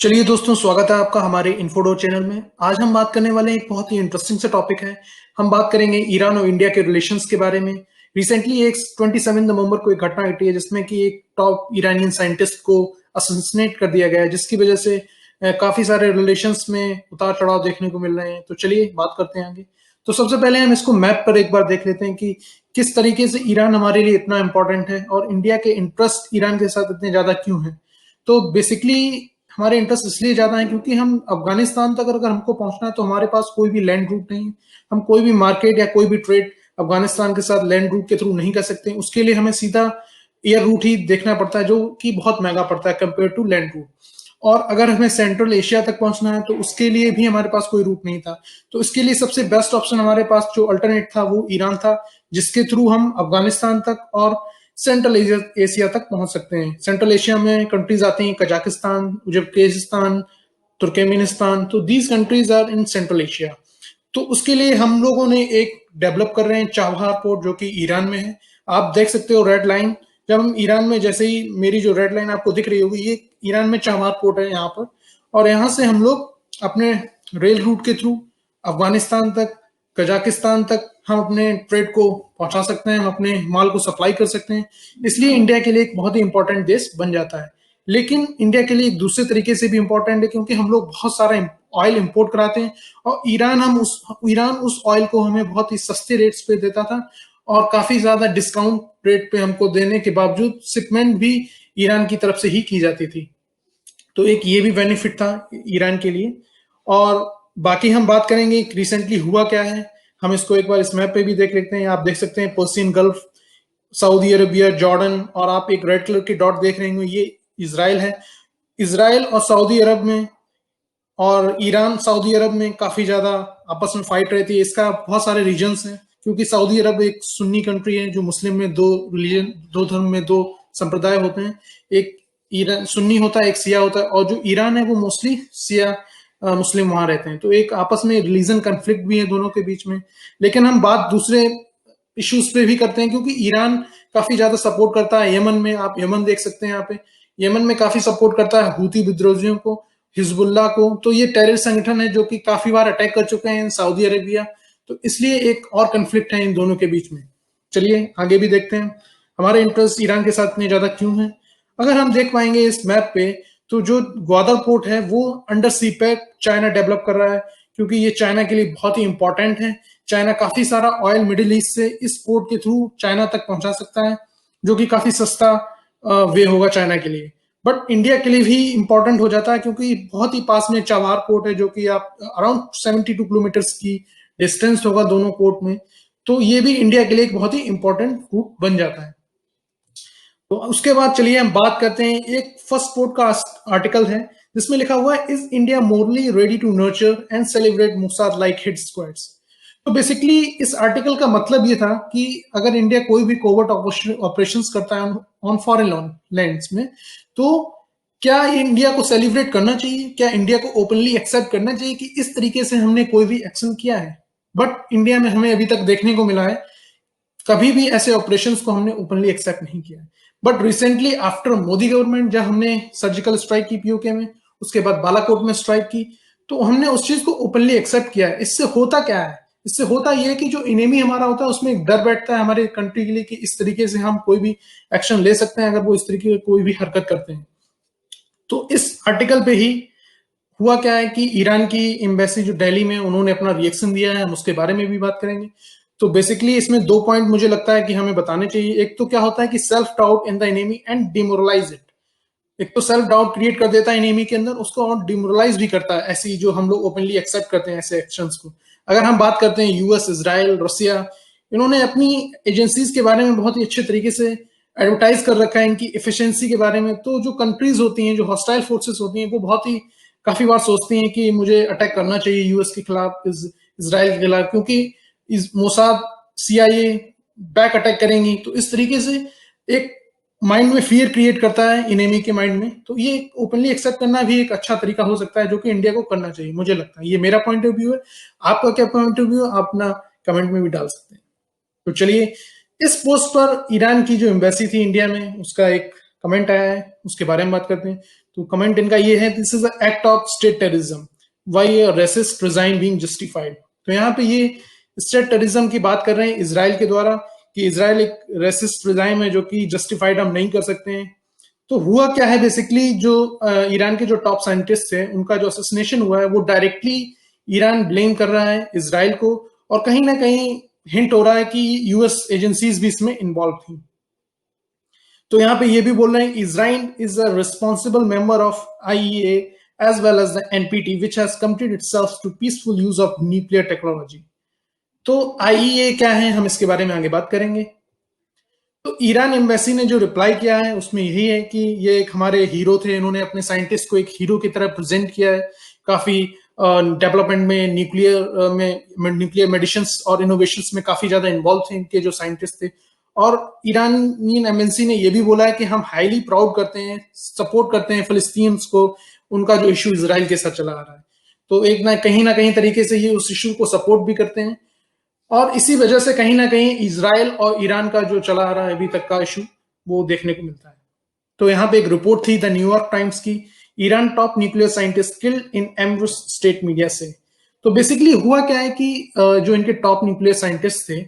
चलिए दोस्तों, स्वागत है आपका हमारे इन्फोडो चैनल में। आज हम बात करने वाले हैं एक बहुत ही इंटरेस्टिंग सा टॉपिक है। हम बात करेंगे ईरान और इंडिया के रिलेशंस के बारे में। रिसेंटली एक 27 नवंबर को एक घटना घटी है जिसमें कि एक टॉप ईरानियन साइंटिस्ट को असैसिनेट कर दिया गया है, जिसकी वजह से काफी सारे रिलेशंस में उतार चढ़ाव देखने को मिल रहे हैं। तो चलिए बात करते हैं आगे। तो सबसे पहले हम इसको मैप पर एक बार देख लेते हैं कि किस तरीके से ईरान हमारे लिए इतना इंपॉर्टेंट है और इंडिया के इंटरेस्ट ईरान के साथ इतने ज्यादा क्यों हैं। तो बेसिकली हमारे इंटरेस्ट इसलिए ज्यादा है क्योंकि हम अफगानिस्तान तक अगर हमको पहुंचना है तो हमारे पास कोई भी लैंड रूट नहीं है। हम कोई भी मार्केट या कोई भी ट्रेड अफगानिस्तान के साथ लैंड रूट के थ्रू नहीं कर सकते। उसके लिए हमें सीधा एयर रूट ही देखना पड़ता है, जो कि बहुत महंगा पड़ता है कंपेयर टू लैंड रूट। और अगर हमें सेंट्रल एशिया तक पहुंचना है तो उसके लिए भी हमारे पास कोई रूट नहीं था। तो इसके लिए सबसे बेस्ट ऑप्शन हमारे पास जो अल्टरनेट था वो ईरान था, जिसके थ्रू हम अफगानिस्तान तक और सेंट्रल एशिया तक पहुंच सकते हैं। सेंट्रल एशिया में कंट्रीज आती हैं कजाकिस्तान, उज्बेकिस्तान, तुर्कमेनिस्तान। तो these countries are in Central Asia. तो उसके लिए हम लोगों ने एक डेवलप कर रहे हैं चाबहार पोर्ट, जो कि ईरान में है। आप देख सकते हो रेड लाइन। जब हम ईरान में, जैसे ही मेरी जो रेड लाइन आपको दिख रही होगी, ये ईरान में चाबहार पोर्ट है यहाँ पर। और यहाँ से हम लोग अपने रेल रूट के थ्रू अफगानिस्तान तक, कजाकिस्तान तक हम अपने ट्रेड को पहुंचा सकते हैं, हम अपने माल को सप्लाई कर सकते हैं। इसलिए इंडिया के लिए एक बहुत ही इंपॉर्टेंट देश बन जाता है। लेकिन इंडिया के लिए एक दूसरे तरीके से भी इंपॉर्टेंट है, क्योंकि हम लोग बहुत सारा ऑयल इंपोर्ट कराते हैं और ईरान उस ऑयल को हमें बहुत ही सस्ते रेट्स पे देता था और काफी ज्यादा डिस्काउंट रेट पे हमको देने के बावजूद शिपमेंट भी ईरान की तरफ से ही की जाती थी। तो एक ये भी बेनिफिट था ईरान के लिए। और बाकी हम बात करेंगे रिसेंटली हुआ क्या है। हम इसको एक बार इस मैप पे भी देख लेते हैं। आप देख सकते हैं Persian gulf, Saudi Arabia, Jordan, और आप एक रेड कलर की डॉट देख रहे होंगे, ये इसराइल है। इसराइल और सऊदी अरब में और ईरान सऊदी अरब में काफी ज्यादा आपस में फाइट रहती है। इसका बहुत सारे रीजन्स हैं, क्योंकि सऊदी अरब एक सुन्नी कंट्री है, जो मुस्लिम में दो रिलीजन, दो धर्म में दो संप्रदाय होते हैं। एक ईरान सुन्नी होता है, एक सिया होता है, और जो ईरान है वो मोस्टली सिया मुस्लिम वहां रहते हैं। तो एक आपस में रिलीजन कंफ्लिक्ट भी है दोनों के बीच में। लेकिन हम बात दूसरे इश्यूज पे भी करते हैं, क्योंकि ईरान काफी ज्यादा सपोर्ट करता है यमन में। आप यमन देख सकते हैं यहाँ पे। यमन में काफी सपोर्ट करता है हूती विद्रोहियों को, हिजबुल्लाह को। तो ये टेरर संगठन है जो कि काफी बार अटैक कर चुके हैं सऊदी अरेबिया। तो इसलिए एक और कंफ्लिक्ट है इन दोनों के बीच में। चलिए आगे भी देखते हैं हमारे इंटरेस्ट ईरान के साथ इतने ज्यादा क्यों है। अगर हम देख पाएंगे इस मैप पे, तो जो ग्वादर पोर्ट है वो अंडर सी पैक चाइना डेवलप कर रहा है, क्योंकि ये चाइना के लिए बहुत ही इंपॉर्टेंट है। चाइना काफी सारा ऑयल मिडिल ईस्ट से इस पोर्ट के थ्रू चाइना तक पहुंचा सकता है, जो कि काफी सस्ता वे होगा चाइना के लिए। बट इंडिया के लिए भी इंपॉर्टेंट हो जाता है, क्योंकि बहुत ही पास में चाबहार पोर्ट है, जो कि आप अराउंड 72 किलोमीटर की डिस्टेंस होगा दोनों पोर्ट में। तो ये भी इंडिया के लिए एक बहुत ही इंपॉर्टेंट रूट बन जाता है। तो उसके बाद चलिए हम बात करते हैं, एक फर्स्ट पोर्ट का आर्टिकल है जिसमें लिखा हुआ है, is India morally ready to nurture and celebrate Mossad like hit squads. तो बेसिकली इस आर्टिकल का मतलब ये था कि अगर इंडिया कोई भी कोवर्ट ऑपरेशंस करता है ऑन फॉरेन लैंड्स में, तो क्या इंडिया को सेलिब्रेट करना चाहिए, क्या इंडिया को ओपनली एक्सेप्ट करना चाहिए कि इस तरीके से हमने कोई भी एक्शन किया है। बट इंडिया में हमें अभी तक देखने को मिला है, कभी भी ऐसे ऑपरेशंस को हमने ओपनली एक्सेप्ट नहीं किया है। But recently after Modi government, जब हमने सर्जिकल स्ट्राइक की पीओके में, उसके बाद बालाकोट में स्ट्राइक की, तो हमने उस चीज को ओपनली एक्सेप्ट किया है। इससे होता क्या है, इससे होता यह है कि जो इनेमी हमारा होता है उसमें एक डर बैठता है हमारे कंट्री के लिए कि इस तरीके से हम कोई भी एक्शन ले सकते हैं अगर वो इस तरीके की कोई भी हरकत करते हैं। तो इस आर्टिकल पे ही हुआ क्या है कि ईरान की एम्बेसी जो दिल्ली में, उन्होंने अपना रिएक्शन दिया है। हम उसके बारे में भी बात करेंगे। तो बेसिकली इसमें दो पॉइंट मुझे लगता है कि हमें बताने चाहिए। एक तो क्या होता है कि self doubt in the enemy and demoralise it. एक तो सेल्फ डाउट क्रिएट कर देता है एनिमी के अंदर, उसको और डिमोरलाइज भी करता है ऐसी जो हम लोग ओपनली एक्सेप्ट करते हैं ऐसे एक्शंस को। अगर हम बात करते हैं यूएस, इजराइल, रसिया, इन्होंने अपनी एजेंसीज के बारे में बहुत ही अच्छे तरीके से एडवर्टाइज कर रखा है इनकी एफिशिएंसी के बारे में। तो जो कंट्रीज होती हैं, जो हॉस्टाइल फोर्सेस होती हैं, वो बहुत ही काफी बार सोचती हैं कि मुझे अटैक करना चाहिए यूएस के खिलाफ, इसराइल के खिलाफ, क्योंकि इस मोसाद, सीआईए बैक अटैक करेंगी। तो इस तरीके से एक माइंड में फियर क्रिएट करता है इनेमी के माइंड में। तो ये ओपनली एक्सेप्ट करना भी एक अच्छा तरीका हो सकता है, जो कि इंडिया को करना चाहिए, मुझे लगता है। ये मेरा पॉइंट ऑफ व्यू है। आपका क्या पॉइंट ऑफ व्यू है, आप अपना कमेंट में भी डाल सकते हैं। तो चलिए, इस पोस्ट पर ईरान की जो एम्बेसी थी इंडिया में, उसका एक कमेंट आया है, उसके बारे में बात करते हैं। तो कमेंट इनका ये है, this is a act of state terrorism, why a resist resign being justified. तो यहाँ पे ये स्टेट टेररिज्म की बात कर रहे हैं इसराइल के द्वारा कि इसराइल एक रेसिस्ट रिजाइम है जो कि जस्टिफाइड हम नहीं कर सकते हैं। तो हुआ क्या है बेसिकली, जो ईरान के जो टॉप साइंटिस्ट थे उनका जो असैसिनेशन हुआ है वो डायरेक्टली ईरान ब्लेम कर रहा है इसराइल को, और कहीं ना कहीं हिंट हो रहा है कि यूएस एजेंसीज भी इसमें इन्वॉल्व थी। तो यहाँ पे ये भी बोल रहे हैं Israel is a responsible member of IAEA as well as the NPT which has committed itself to peaceful use of nuclear technology. तो आईईए क्या है, हम इसके बारे में आगे बात करेंगे। तो ईरान एम्बेसी ने जो रिप्लाई किया है उसमें यही है कि ये एक हमारे हीरो थे, इन्होंने अपने साइंटिस्ट को एक हीरो की तरह प्रेजेंट किया है, काफी डेवलपमेंट में न्यूक्लियर मेडिसिन और इनोवेशंस में काफी ज्यादा इन्वॉल्व थे इनके जो साइंटिस्ट थे। और ईरानियन एमबेसी ने यह भी बोला है कि हम हाईली प्राउड करते हैं, सपोर्ट करते हैं फिलिस्तीनियंस को, उनका जो इशू इसराइल के साथ चला आ रहा है। तो एक ना कहीं तरीके से ये उस इशू को सपोर्ट भी करते हैं, और इसी वजह से कहीं ना कहीं इजराइल और ईरान का जो चला आ रहा है अभी तक का इशू वो देखने को मिलता है। तो यहाँ पे एक रिपोर्ट थी द न्यूयॉर्क टाइम्स की, Iran top nuclear scientist killed in ambush state media से। तो बेसिकली हुआ क्या है कि जो इनके टॉप न्यूक्लियर साइंटिस्ट थे,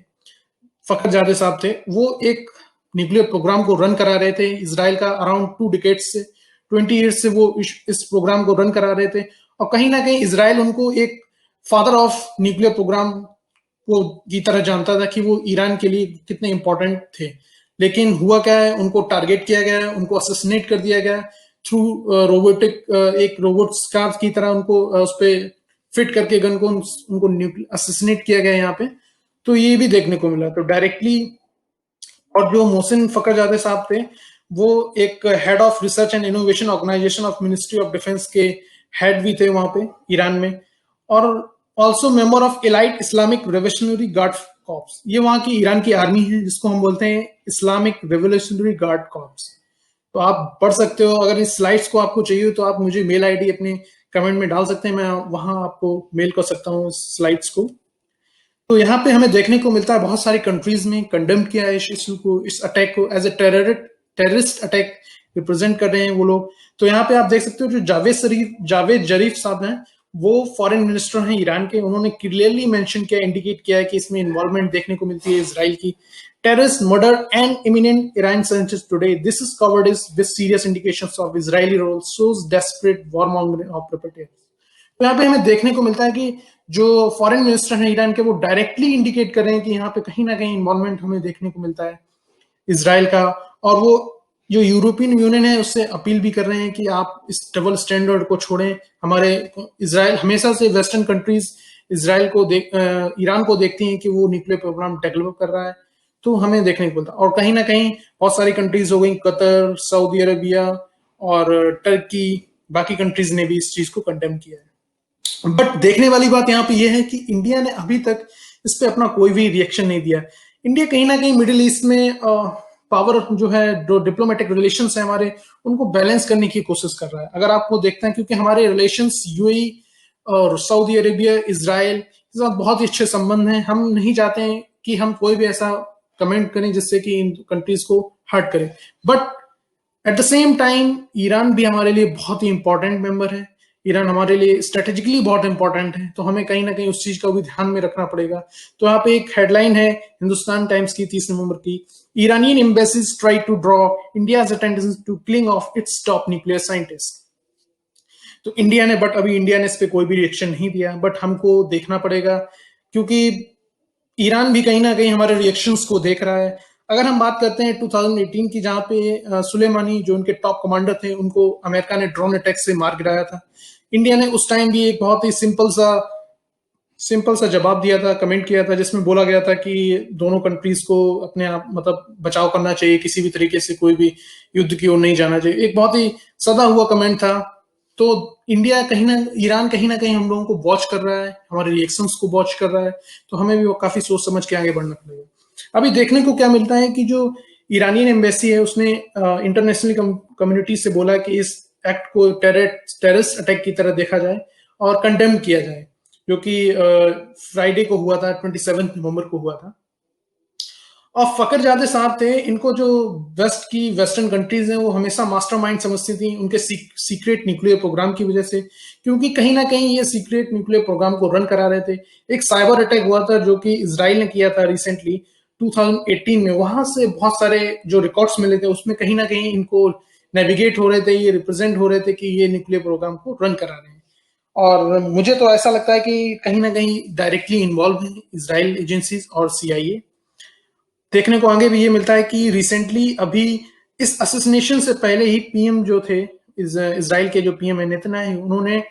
फखरजादे साहब थे, वो एक न्यूक्लियर प्रोग्राम को रन करा रहे थे इसराइल का अराउंड 2 डिकेड्स से, 20 ईयर्स से वो इस प्रोग्राम को रन करा रहे थे। और कहीं ना कहीं इसराइल उनको एक फादर ऑफ न्यूक्लियर प्रोग्राम वो की तरह जानता था कि वो ईरान के लिए कितने इंपॉर्टेंट थे। लेकिन हुआ क्या है, उनको टारगेट किया गया, उनको असैसिनेट कर दिया गया थ्रू रोबोटिक, एक रोबोट स्कार्फ की तरह उनको उस पर फिट करके गन को उनको असैसिनेट किया गया यहाँ पे। तो ये भी देखने को मिला। तो डायरेक्टली, और जो मोहसिन फखरजादे साहब थे वो एक head of research and innovation organisation of ministry of defence के हेड भी थे वहां पे ईरान में, और also member of elite Islamic revolutionary guard corps. ये वहां की ईरान की आर्मी है जिसको हम बोलते हैं इस्लामिक रेवोल्यूशनरी गार्ड कॉर्प्स। तो आप पढ़ सकते हो, अगर इस स्लाइड्स को आपको चाहिए तो आप मुझे मेल आईडी अपने कमेंट में डाल सकते हैं, मैं वहां आपको मेल कर सकता हूँ स्लाइड्स को। तो यहाँ पे हमें देखने को मिलता है बहुत सारी कंट्रीज में कंडेम किया है इस इशू को, इस अटैक को as a terrorist attack represent कर रहे हैं वो लोग। तो यहाँ पे आप देख सकते हो जो जावेद जरीफ साहब हैं, वो फॉरेन मिनिस्टर हैं ईरान के, उन्होंने क्लियरली मेंशन किया, इंडिकेट किया है कि इसमें इन्वॉल्वमेंट देखने को मिलती है इसराइल की। Terrorist murder and imminent Iran sanctions today, this is covered is with serious indications of Israeli role, shows desperate warmongering of perpetrators। तो यहाँ पे हमें देखने को मिलता है कि जो फॉरेन मिनिस्टर हैं ईरान के, वो डायरेक्टली इंडिकेट कर रहे हैं कि यहाँ पे कहीं ना कहीं इन्वॉल्वमेंट हमें देखने को मिलता है इसराइल का। और वो जो यूरोपियन यूनियन है उससे अपील भी कर रहे हैं कि आप इस डबल स्टैंडर्ड को छोड़ें। हमारे इसराइल हमेशा से वेस्टर्न कंट्रीज इसराइल को ईरान को देखती हैं कि वो न्यूक्लियर प्रोग्राम डेवलप कर रहा है, तो हमें देखने को मिलता है। और कहीं ना कहीं बहुत सारी कंट्रीज हो गई, कतर, सऊदी अरबिया और टर्की, बाकी कंट्रीज ने भी इस चीज को कंडेम किया है। बट देखने वाली बात यहाँ पे ये है कि इंडिया ने अभी तक इस पे अपना कोई भी रिएक्शन नहीं दिया। इंडिया कहीं ना कहीं मिडिल ईस्ट में पावर जो है, जो डिप्लोमेटिक रिलेशंस है हमारे, उनको बैलेंस करने की कोशिश कर रहा है। अगर आपको देखते हैं, क्योंकि हमारे रिलेशंस यूएई और सऊदी अरेबिया, इसराइल के साथ बहुत ही अच्छे संबंध हैं, हम नहीं चाहते हैं कि हम कोई भी ऐसा कमेंट करें जिससे कि इन कंट्रीज को हर्ट करे। But at the same time Iran भी हमारे लिए बहुत ही इंपॉर्टेंट मेंबर है, ईरान हमारे लिए स्ट्रेटेजिकली बहुत इंपॉर्टेंट है, तो हमें कहीं ना कहीं उस चीज का भी ध्यान में रखना पड़ेगा। तो यहाँ पे एक हेडलाइन है हिंदुस्तान टाइम्स की 30 नवंबर की, Iranian embassies try to draw India's attention to killing of its top nuclear scientist. तो इंडिया ने, बट अभी इंडिया ने इस पे कोई भी रिएक्शन नहीं दिया, बट हमको देखना पड़ेगा क्योंकि ईरान भी कहीं ना कहीं हमारे रिएक्शंस को देख रहा है। अगर हम बात करते हैं 2018 की, जहां पे सुलेमानी जो उनके टॉप कमांडर थे, उनको अमेरिका ने ड्रोन अटैक से मार गिराया था, इंडिया ने उस टाइम भी एक बहुत ही सिंपल सा जवाब दिया था, कमेंट किया था, जिसमें बोला गया था कि दोनों कंट्रीज को अपने आप मतलब बचाव करना चाहिए, किसी भी तरीके से कोई भी युद्ध की ओर नहीं जाना चाहिए। एक बहुत ही सदा हुआ कमेंट था। तो इंडिया ईरान कहीं ना कहीं हम लोगों को वॉच कर रहा है, हमारे रिएक्शंस को वॉच कर रहा है, तो हमें भी वो काफी सोच समझ के आगे बढ़ना पड़ेगा। अभी देखने को क्या मिलता है कि जो ईरानियन एम्बेसी है उसने इंटरनेशनल कम्युनिटी से बोला कि इस एक्ट को टेररिस्ट अटैक की तरह देखा जाए और कंडेम किया जाए, जो कि फ्राइडे को हुआ था, 27 नवंबर को हुआ था। और फ़खरज़ादे साहब थे, इनको जो वेस्टर्न कंट्रीज़ हैं, वो हमेशा मास्टरमाइंड समझती थी उनके सीक्रेट न्यूक्लियर प्रोग्राम की वजह से, क्योंकि कहीं न कहीं ये सीक्रेट न्यूक्लियर प्रोग्राम को रन करा रहे थे। एक साइबर अटैक हुआ था जो कि इज़राइल ने किया था रिसेंटली 2018 में, वहाँ से बहुत सारे जो रिकॉर्ड्स मिले थे, उसमें कहीं न कहीं इनको नेविगेट हो रहे थे, ये रिप्रेज़ेंट हो रहे थे कि ये न्यूक्लियर प्रोग्राम को रन करा रहे हैं। और मुझे तो ऐसा लगता है कि कहीं न कहीं डायरेक्टली इन्वॉल्व हैं इज़राइल एजेंसीज़ और सीआईए। देखने को आगे भी ये मिलता है कि रिसेंटली अभी इस असैसिनेशन से पहले ही पीएम जो थे इजराइल के जो पीएम है नेतन्याहू, उन्होंने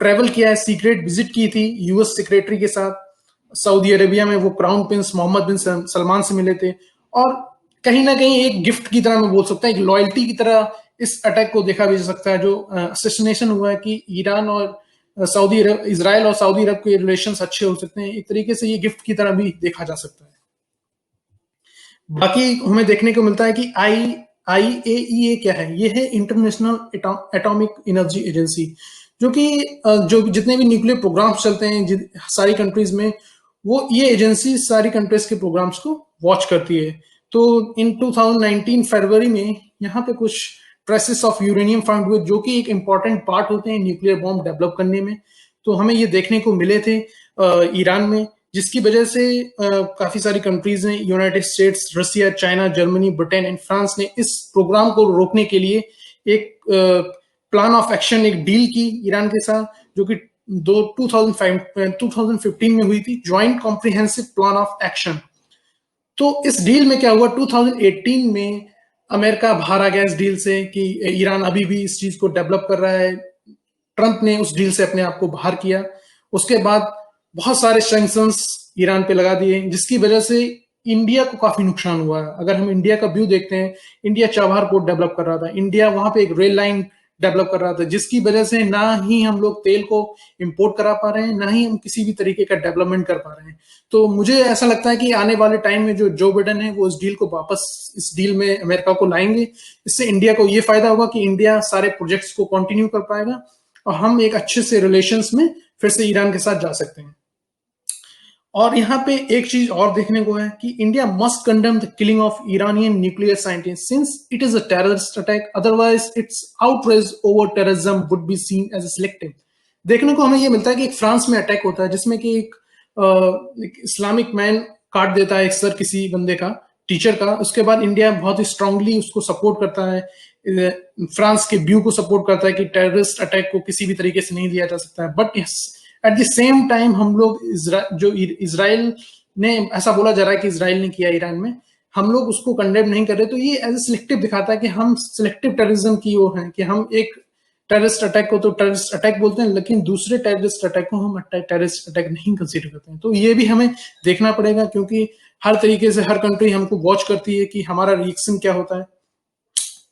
ट्रेवल किया है, सीक्रेट विजिट की थी यूएस सेक्रेटरी के साथ सऊदी अरेबिया में। वो क्राउन प्रिंस मोहम्मद बिन सलमान से मिले थे और कहीं ना कहीं एक गिफ्ट की तरह मैं बोल सकता हूँ, एक लॉयल्टी की तरह इस अटैक को देखा भी जा सकता है। जो असैसिनेशन हुआ है कि ईरान और सऊदी अरब, इसराइल और सऊदी अरब के रिलेशंस अच्छे हो सकते हैं, एक तरीके से ये गिफ्ट की तरह भी देखा जा सकता है। बाकी हमें देखने को मिलता है कि आईएईए क्या है? ये है इंटरनेशनल एटॉमिक एनर्जी एजेंसी, जो कि जो जितने भी न्यूक्लियर प्रोग्राम्स चलते हैं सारी कंट्रीज में, वो ये एजेंसी सारी कंट्रीज के प्रोग्राम्स को वॉच करती है। तो इन 2019 फरवरी में यहाँ पे कुछ ट्रेसेस ऑफ यूरेनियम फाउंड हुए, जो कि एक इम्पॉर्टेंट पार्ट होते हैं न्यूक्लियर बॉम्ब डेवलप करने में। तो हमें ये देखने को मिले थे ईरान में, जिसकी वजह से काफी सारी कंट्रीज ने, United States, Russia, China, Germany, Britain and France ने इस प्रोग्राम को रोकने के लिए एक प्लान ऑफ एक्शन, एक डील की ईरान के साथ, जो कि 2015 में हुई थी, joint comprehensive plan of action. तो इस डील में क्या हुआ, 2018 में अमेरिका बाहर आ गया इस डील से कि ईरान अभी भी इस चीज को डेवलप कर रहा है। ट्रंप ने उस डील से अपने आप को बाहर किया। उसके बाद बहुत सारे सैंक्शंस ईरान पे लगा दिए, जिसकी वजह से इंडिया को काफी नुकसान हुआ है। अगर हम इंडिया का व्यू देखते हैं, इंडिया चाबहार पोर्ट डेवलप कर रहा था, इंडिया वहां पे एक रेल लाइन डेवलप कर रहा था, जिसकी वजह से ना ही हम लोग तेल को इंपोर्ट करा पा रहे हैं, ना ही हम किसी भी तरीके का डेवलपमेंट कर पा रहे हैं। तो मुझे ऐसा लगता है कि आने वाले टाइम में जो जो बिडेन है, वो इस डील को वापस, इस डील में अमेरिका को लाएंगे। इससे इंडिया को ये फायदा होगा कि इंडिया सारे प्रोजेक्ट्स को कंटिन्यू कर पाएगा और हम एक अच्छे से रिलेशंस में फिर से ईरान के साथ जा सकते हैं। और यहाँ पे एक चीज और देखने को है कि India must condemn the killing of Iranian nuclear scientist since it is a terrorist attack, otherwise its outrage over terrorism would be seen as selective. देखने को हमें ये मिलता है कि एक फ्रांस में अटैक होता है, जिसमें कि एक इस्लामिक मैन काट देता है एक सर किसी बंदे का, टीचर का। उसके बाद इंडिया बहुत ही स्ट्रांगली उसको सपोर्ट करता है, फ्रांस के व्यू को सपोर्ट करता है कि टेररिस्ट अटैक को किसी भी तरीके से नहीं लिया जा सकता है। But at the same time हम लोग जो इसराइल ने, ऐसा बोला जा रहा है कि इसराइल ने किया ईरान में, हम लोग उसको कंडेम नहीं कर रहे। तो ये एज ए सिलेक्टिव दिखाता है कि हम सिलेक्टिव टेररिज्म की ओर हैं, कि हम एक टेररिस्ट अटैक को तो टेररिस्ट अटैक बोलते हैं, लेकिन दूसरे टेररिस्ट अटैक को हम टेररिस्ट अटैक नहीं कंसीडर करते हैं। तो ये भी हमें देखना पड़ेगा, क्योंकि हर तरीके से हर कंट्री हमको वॉच करती है कि हमारा रिएक्शन क्या होता है।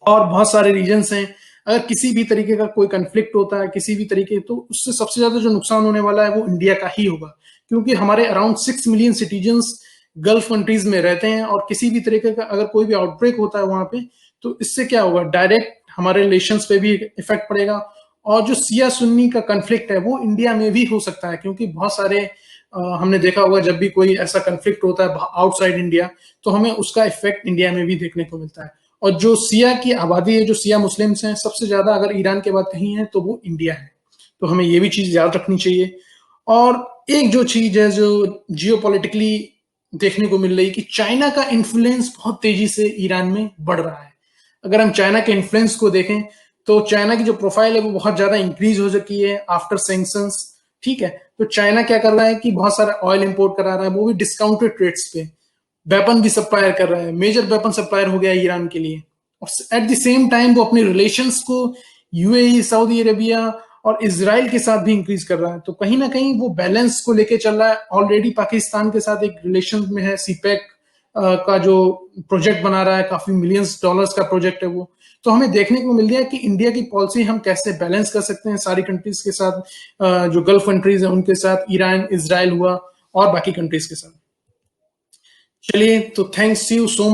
और बहुत सारे रीजन्स हैं, अगर किसी भी तरीके का कोई कंफ्लिक्ट होता है किसी भी तरीके, तो उससे सबसे ज्यादा जो नुकसान होने वाला है वो इंडिया का ही होगा, क्योंकि हमारे around 6 million citizens gulf countries में रहते हैं, और किसी भी तरीके का अगर कोई भी आउटब्रेक होता है वहां पे, तो इससे क्या होगा, डायरेक्ट हमारे रिलेशंस पे भी इफेक्ट पड़ेगा। और जो सिया सुन्नी का कंफ्लिक्ट है वो इंडिया में भी हो सकता है, क्योंकि बहुत सारे हमने देखा होगा जब भी कोई ऐसा कंफ्लिक्ट होता है आउटसाइड इंडिया, तो हमें उसका इफेक्ट इंडिया में भी देखने को मिलता है। और जो सिया की आबादी है, जो सिया मुस्लिम्स हैं, सबसे ज्यादा अगर ईरान के बाद कहीं है तो वो इंडिया है। तो हमें ये भी चीज याद रखनी चाहिए। और एक जो चीज है जो जियोपॉलिटिकली देखने को मिल रही है, कि चाइना का इन्फ्लुएंस बहुत तेजी से ईरान में बढ़ रहा है। अगर हम चाइना के इन्फ्लुएंस को देखें, तो चाइना की जो प्रोफाइल है वो बहुत ज्यादा इंक्रीज हो चुकी है आफ्टर सैंक्शंस। ठीक है, तो चाइना क्या कर रहा है कि बहुत सारा ऑयल इंपोर्ट करा रहा है, वो भी डिस्काउंटेड रेट्स पे। वेपन भी सप्लायर कर रहा है, मेजर वेपन सप्लायर हो गया ईरान के लिए। और एट द सेम टाइम वो अपने रिलेशंस को यूएई, सऊदी अरेबिया और इसराइल के साथ भी इंक्रीज कर रहा है। तो कहीं ना कहीं वो बैलेंस को लेके चल रहा है। ऑलरेडी पाकिस्तान के साथ एक रिलेशन में है, सीपैक का जो प्रोजेक्ट बना रहा है, काफी मिलियंस डॉलर्स का प्रोजेक्ट है वो। तो हमें देखने को मिल गया कि इंडिया की पॉलिसी हम कैसे बैलेंस कर सकते हैं सारी कंट्रीज के साथ, जो गल्फ कंट्रीज है उनके साथ, ईरान, इसराइल हुआ, और बाकी कंट्रीज के साथ। चलिए, तो थैंक्स यू सो मच।